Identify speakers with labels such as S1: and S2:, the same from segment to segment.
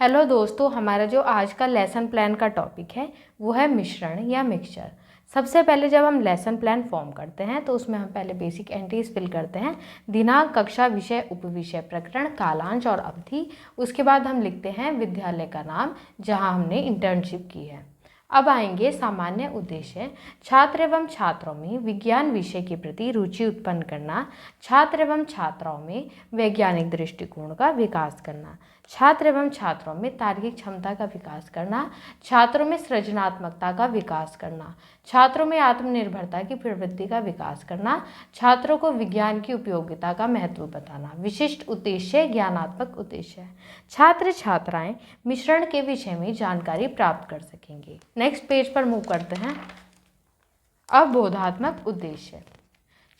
S1: Hello दोस्तों, हमारा जो आज का लेसन प्लान का टॉपिक है वो है मिश्रण या मिक्सचर। सबसे पहले जब हम लेसन प्लान फॉर्म करते हैं तो उसमें हम पहले बेसिक एंट्रीज फिल करते हैं। दिनांक, कक्षा, विषय, उपविषय, प्रकरण, कालांश और अवधि। उसके बाद हम लिखते हैं विद्यालय का नाम जहां हमने इंटर्नशिप की है। अब आएंगे सामान्य उद्देश्य। छात्र एवं छात्रों में विज्ञान विषय के प्रति रुचि उत्पन्न करना, छात्र एवं छात्राओं में वैज्ञानिक दृष्टिकोण का विकास करना, छात्र एवं छात्रों में तार्किक क्षमता का विकास करना, छात्रों में सृजनात्मकता का विकास करना, छात्रों में आत्मनिर्भरता की प्रवृत्ति का विकास करना, छात्रों को विज्ञान की उपयोगिता का महत्व बताना। विशिष्ट उद्देश्य, ज्ञानात्मक उद्देश्य। छात्र छात्राएं मिश्रण के विषय में जानकारी प्राप्त कर सकेंगे। नेक्स्ट पेज पर मूव करते हैं। अवबोधात्मक उद्देश्य।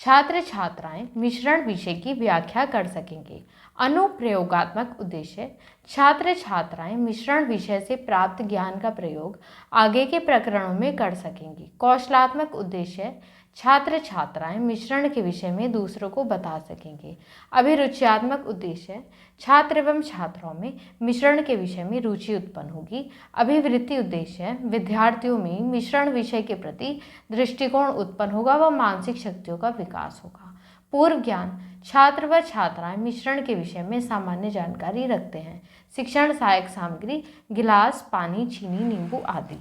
S1: छात्र छात्राएं मिश्रण विषय की व्याख्या कर सकेंगे। अनुप्रयोगात्मक उद्देश्य। छात्र छात्राएं मिश्रण विषय से प्राप्त ज्ञान का प्रयोग आगे के प्रकरणों में कर सकेंगे। कौशलात्मक उद्देश्य। छात्र छात्राएं मिश्रण के विषय में दूसरों को बता सकेंगे। अभिरुचियात्मक उद्देश्य। छात्र एवं छात्राओं में मिश्रण के विषय में रुचि उत्पन्न होगी। अभिवृत्ति उद्देश्य। विद्यार्थियों में मिश्रण विषय के प्रति दृष्टिकोण उत्पन्न होगा व मानसिक शक्तियों का विकास होगा। पूर्व ज्ञान। छात्र व छात्राएं मिश्रण के विषय में सामान्य जानकारी रखते हैं। शिक्षण सहायक सामग्री, गिलास, पानी, चीनी, नींबू आदि।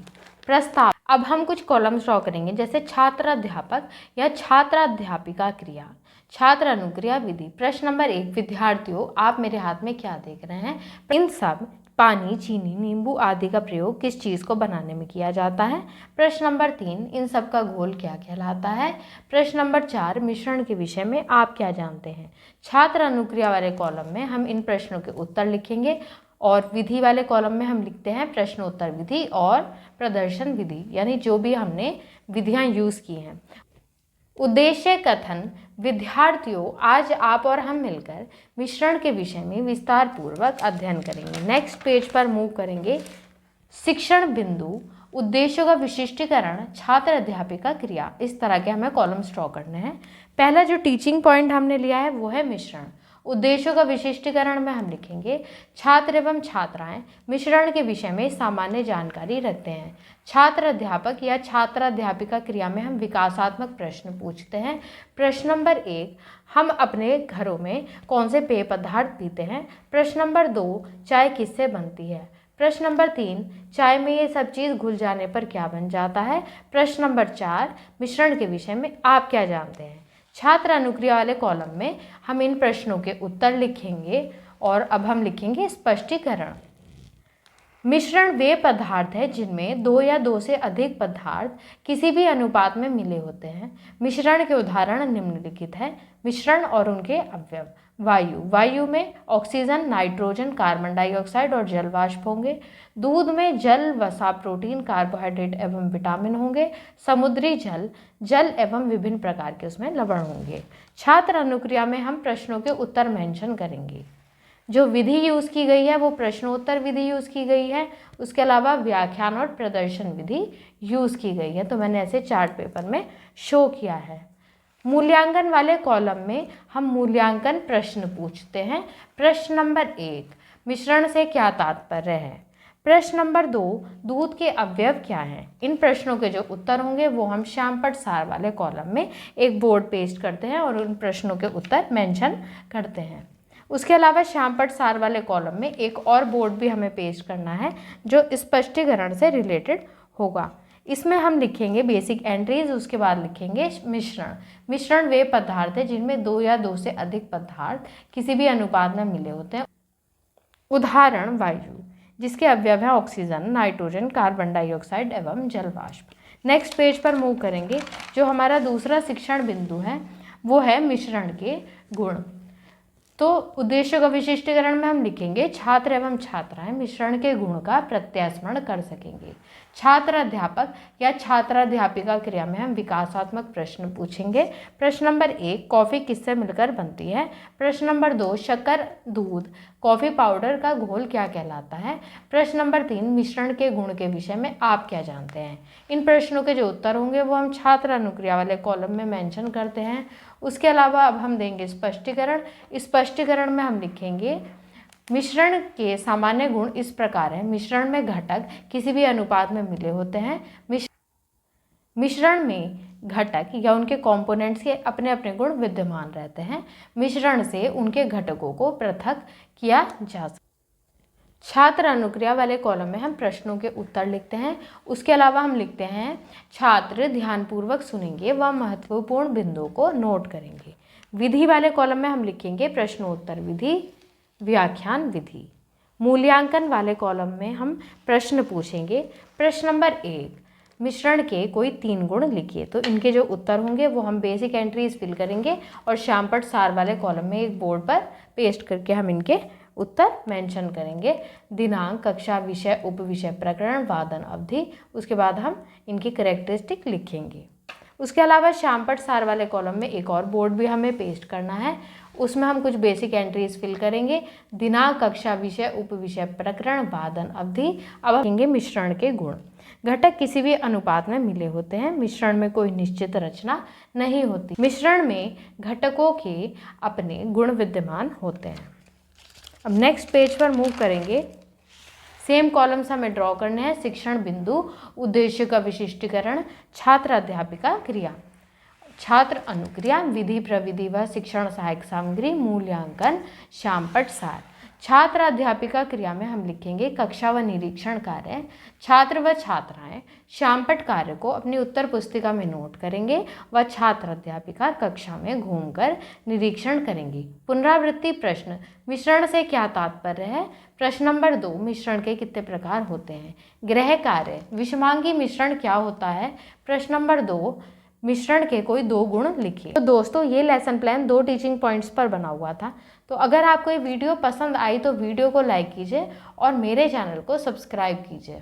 S1: प्रस्ताव। अब हम कुछ कॉलम्स ड्रॉ करेंगे, जैसे छात्र अध्यापक या छात्राध्यापिका क्रिया, छात्र अनुक्रिया विधि। प्रश्न नंबर 1, विद्यार्थियों आप मेरे हाथ में क्या देख रहे हैं? इन सब पानी, चीनी, नींबू आदि का प्रयोग किस चीज़ को बनाने में किया जाता है? प्रश्न नंबर 3, इन सब का घोल क्या कहलाता है? प्रश्न नंबर 4, मिश्रण के विषय में आप क्या जानते हैं? छात्र अनुक्रिया वाले कॉलम में हम इन प्रश्नों के उत्तर लिखेंगे और विधि वाले कॉलम में हम लिखते हैं प्रश्न उत्तर विधि और प्रदर्शन विधि, यानी जो भी हमने विधियां यूज़ की हैं। उद्देश्य कथन। विद्यार्थियों आज आप और हम मिलकर मिश्रण के विषय में विस्तार पूर्वक अध्ययन करेंगे। नेक्स्ट पेज पर मूव करेंगे। शिक्षण बिंदु, उद्देश्यों का विशिष्टीकरण, छात्र अध्यापिका क्रिया। इस तरह के हमें कॉलम्स ड्रॉ करने हैं। पहला जो टीचिंग पॉइंट हमने लिया है वो है मिश्रण। उद्देश्यों का विशिष्टीकरण में हम लिखेंगे छात्र एवं छात्राएं मिश्रण के विषय में सामान्य जानकारी रखते हैं। छात्र अध्यापक या छात्राध्यापिका क्रिया में हम विकासात्मक प्रश्न पूछते हैं। प्रश्न नंबर 1, हम अपने घरों में कौन से पेय पदार्थ पीते हैं? प्रश्न नंबर 2, चाय किससे बनती है? प्रश्न नंबर 3, चाय में ये सब चीज़ घुल जाने पर क्या बन जाता है? प्रश्न नंबर 4, मिश्रण के विषय में आप क्या जानते हैं? छात्र अनुक्रिया वाले कॉलम में हम इन प्रश्नों के उत्तर लिखेंगे और अब हम लिखेंगे स्पष्टीकरण। मिश्रण वे पदार्थ है जिनमें 2 या 2 से अधिक पदार्थ किसी भी अनुपात में मिले होते हैं। मिश्रण के उदाहरण निम्नलिखित हैं। मिश्रण और उनके अवयव। वायु, वायु में ऑक्सीजन, नाइट्रोजन, कार्बन डाइऑक्साइड और जल वाष्प होंगे। दूध में जल, वसा, प्रोटीन, कार्बोहाइड्रेट एवं विटामिन होंगे। समुद्री जल, जल एवं विभिन्न प्रकार के उसमें लवण होंगे। छात्र अनुक्रिया में हम प्रश्नों के उत्तर मेंशन करेंगे। जो विधि यूज़ की गई है वो प्रश्नोत्तर विधि यूज़ की गई है। उसके अलावा व्याख्यान और प्रदर्शन विधि यूज़ की गई है, तो मैंने ऐसे चार्ट पेपर में शो किया है। मूल्यांकन वाले कॉलम में हम मूल्यांकन प्रश्न पूछते हैं। प्रश्न नंबर 1, मिश्रण से क्या तात्पर्य है? प्रश्न नंबर 2, दूध के अवयव क्या हैं? इन प्रश्नों के जो उत्तर होंगे वो हम श्यामपट्ट सार वाले कॉलम में एक बोर्ड पेस्ट करते हैं और उन प्रश्नों के उत्तर मेंशन करते हैं। उसके अलावा श्यामपट्ट सार वाले कॉलम में एक और बोर्ड भी हमें पेस्ट करना है जो स्पष्टीकरण से रिलेटेड होगा। इसमें हम लिखेंगे बेसिक एंट्रीज, उसके बाद लिखेंगे मिश्रण। मिश्रण वे पदार्थ है जिनमें 2 या 2 से अधिक पदार्थ किसी भी अनुपात में मिले होते हैं। उदाहरण वायु, जिसके अवयव हैं ऑक्सीजन, नाइट्रोजन, कार्बन डाइऑक्साइड एवं जल वाष्प। नेक्स्ट पेज पर मूव करेंगे। जो हमारा दूसरा शिक्षण बिंदु है वो है मिश्रण के गुण। तो उद्देश्यों का विशिष्टीकरण में हम लिखेंगे छात्र एवं छात्राएं मिश्रण के गुण का प्रत्यास्मरण कर सकेंगे। छात्र अध्यापक या छात्राध्यापिका क्रिया में हम विकासात्मक प्रश्न पूछेंगे। प्रश्न नंबर 1, कॉफ़ी किससे मिलकर बनती है? प्रश्न नंबर 2, शक्कर, दूध, कॉफ़ी पाउडर का घोल क्या कहलाता है? प्रश्न नंबर 3, मिश्रण के गुण के विषय में आप क्या जानते हैं? इन प्रश्नों के जो उत्तर होंगे वो हम छात्र अनुक्रिया वाले कॉलम में मेंशन करते हैं। उसके अलावा अब हम देंगे स्पष्टीकरण। स्पष्टीकरण में हम लिखेंगे मिश्रण के सामान्य गुण इस प्रकार हैं। मिश्रण में घटक किसी भी अनुपात में मिले होते हैं। मिश्रण में घटक या उनके कंपोनेंट्स के अपने अपने गुण विद्यमान रहते हैं। मिश्रण से उनके घटकों को पृथक किया जा सकता है। छात्र अनुक्रिया वाले कॉलम में हम प्रश्नों के उत्तर लिखते हैं। उसके अलावा हम लिखते हैं छात्र ध्यानपूर्वक सुनेंगे व महत्वपूर्ण बिंदुओं को नोट करेंगे। विधि वाले कॉलम में हम लिखेंगे प्रश्नोत्तर विधि, व्याख्यान विधि। मूल्यांकन वाले कॉलम में हम प्रश्न पूछेंगे। प्रश्न नंबर 1, मिश्रण के कोई 3 गुण लिखिए। तो इनके जो उत्तर होंगे वो हम बेसिक एंट्रीज फिल करेंगे और श्यामपट सार वाले कॉलम में एक बोर्ड पर पेस्ट करके हम इनके उत्तर मेंशन करेंगे। दिनांक, कक्षा, विषय, उपविषय, प्रकरण, वादन अवधि। उसके बाद हम इनकी करेक्टरिस्टिक लिखेंगे। उसके अलावा श्यामपट सार वाले कॉलम में एक और बोर्ड भी हमें पेस्ट करना है। उसमें हम कुछ बेसिक एंट्रीज फिल करेंगे। दिनांक, कक्षा, विषय, उपविषय, प्रकरण, वादन अवधि। अब लिखेंगे मिश्रण के गुण। घटक किसी भी अनुपात में मिले होते हैं। मिश्रण में कोई निश्चित रचना नहीं होती। मिश्रण में घटकों के अपने गुण विद्यमान होते हैं। अब नेक्स्ट पेज पर मूव करेंगे। सेम कॉलम्स हमें ड्रॉ करने हैं। शिक्षण बिंदु, उद्देश्य का विशिष्टीकरण, छात्र अध्यापिका क्रिया, छात्र अनुक्रिया, विधि प्रविधि व शिक्षण सहायक सामग्री, मूल्यांकन, श्यामपट सार। छात्र अध्यापिका क्रिया में हम लिखेंगे कक्षा व निरीक्षण कार्य। छात्र व छात्राएं श्यामपट कार्य को अपनी उत्तर पुस्तिका में नोट करेंगे व छात्र अध्यापिका कक्षा में घूमकर निरीक्षण करेंगी। पुनरावृत्ति प्रश्न, मिश्रण से क्या तात्पर्य है? प्रश्न नंबर 2, मिश्रण के कितने प्रकार होते हैं? गृह कार्य, विषमांगी मिश्रण क्या होता है? प्रश्न नंबर 2, मिश्रण के कोई 2 गुण लिखिए। तो दोस्तों ये लेसन प्लान 2 टीचिंग पॉइंट्स पर बना हुआ था। तो अगर आपको ये वीडियो पसंद आई तो वीडियो को लाइक कीजिए और मेरे चैनल को सब्सक्राइब कीजिए।